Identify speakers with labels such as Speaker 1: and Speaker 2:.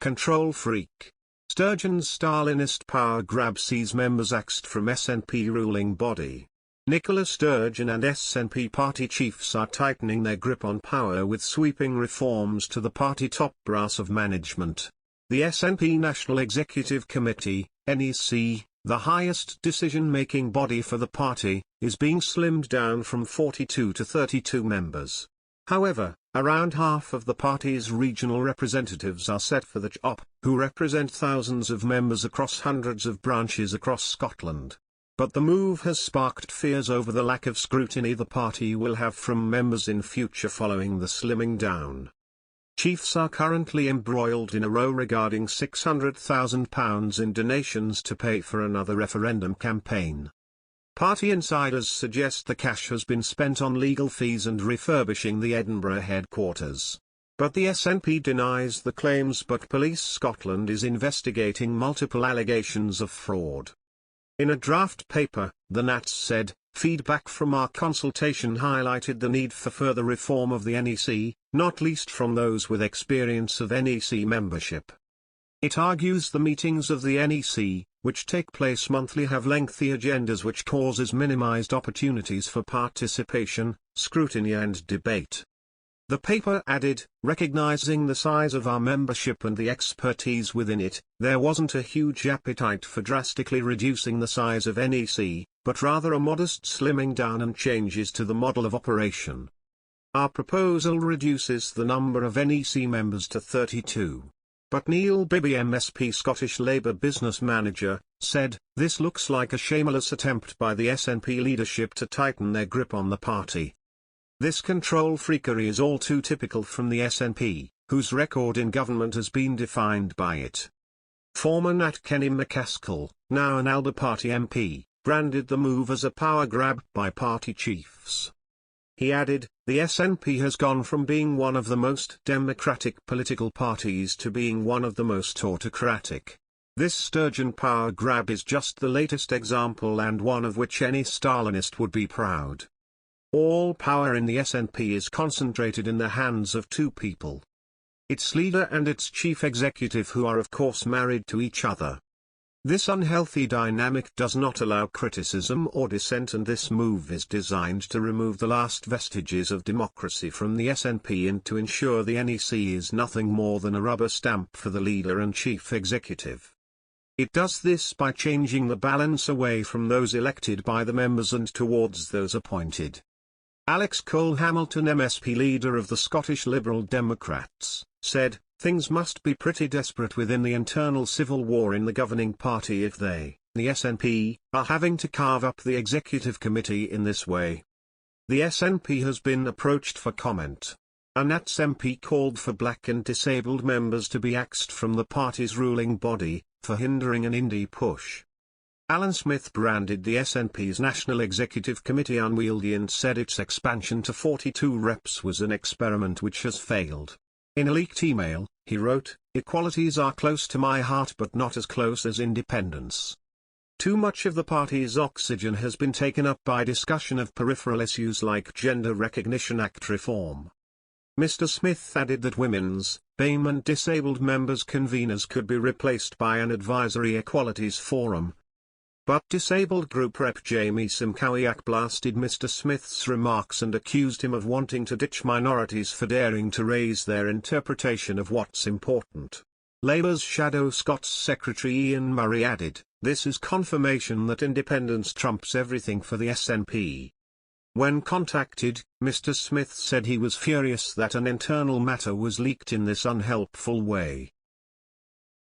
Speaker 1: Control freak. Sturgeon's Stalinist power grab sees members axed from SNP ruling body. Nicola Sturgeon and SNP party chiefs are tightening their grip on power with sweeping reforms to the party top brass of management. The SNP National Executive Committee, NEC, the highest decision-making body for the party, is being slimmed down from 42 to 32 members. However, around half of the party's regional representatives are set for the job, who represent thousands of members across hundreds of branches across Scotland. But the move has sparked fears over the lack of scrutiny the party will have from members in future following the slimming down. Chiefs are currently embroiled in a row regarding £600,000 in donations to pay for another referendum campaign. Party insiders suggest the cash has been spent on legal fees and refurbishing the Edinburgh headquarters. But the SNP denies the claims, but Police Scotland is investigating multiple allegations of fraud. In a draft paper, the Nats said, "Feedback from our consultation highlighted the need for further reform of the NEC, not least from those with experience of NEC membership." It argues the meetings of the NEC, which take place monthly, have lengthy agendas which causes minimized opportunities for participation, scrutiny and debate. The paper added, recognizing the size of our membership and the expertise within it, there wasn't a huge appetite for drastically reducing the size of NEC, but rather a modest slimming down and changes to the model of operation. Our proposal reduces the number of NEC members to 32. But Neil Bibby, MSP Scottish Labour business manager, said, "This looks like a shameless attempt by the SNP leadership to tighten their grip on the party." This control freakery is all too typical from the SNP, whose record in government has been defined by it. Former Nat Kenny McCaskill, now an Alba Party MP, branded the move as a power grab by party chiefs. He added, "The SNP has gone from being one of the most democratic political parties to being one of the most autocratic. This Sturgeon power grab is just the latest example, and one of which any Stalinist would be proud. All power in the SNP is concentrated in the hands of two people. Its leader and its chief executive, who are of course married to each other. This unhealthy dynamic does not allow criticism or dissent, and this move is designed to remove the last vestiges of democracy from the SNP and to ensure the NEC is nothing more than a rubber stamp for the leader and chief executive. It does this by changing the balance away from those elected by the members and towards those appointed." Alex Cole-Hamilton, MSP leader of the Scottish Liberal Democrats, said, "Things must be pretty desperate within the internal civil war in the governing party if they, the SNP, are having to carve up the executive committee in this way." The SNP has been approached for comment. A Nats MP called for black and disabled members to be axed from the party's ruling body, for hindering an indie push. Alan Smith branded the SNP's National Executive Committee unwieldy and said its expansion to 42 reps was an experiment which has failed. In a leaked email, he wrote, "Equalities are close to my heart but not as close as independence." Too much of the party's oxygen has been taken up by discussion of peripheral issues like Gender Recognition Act reform. Mr. Smith added that women's, BAME and disabled members' conveners could be replaced by an advisory equalities forum. But disabled group rep Jamie Simkowiak blasted Mr. Smith's remarks and accused him of wanting to ditch minorities for daring to raise their interpretation of what's important. Labour's Shadow Scots Secretary Ian Murray added, "This is confirmation that independence trumps everything for the SNP." When contacted, Mr. Smith said he was furious that an internal matter was leaked in this unhelpful way.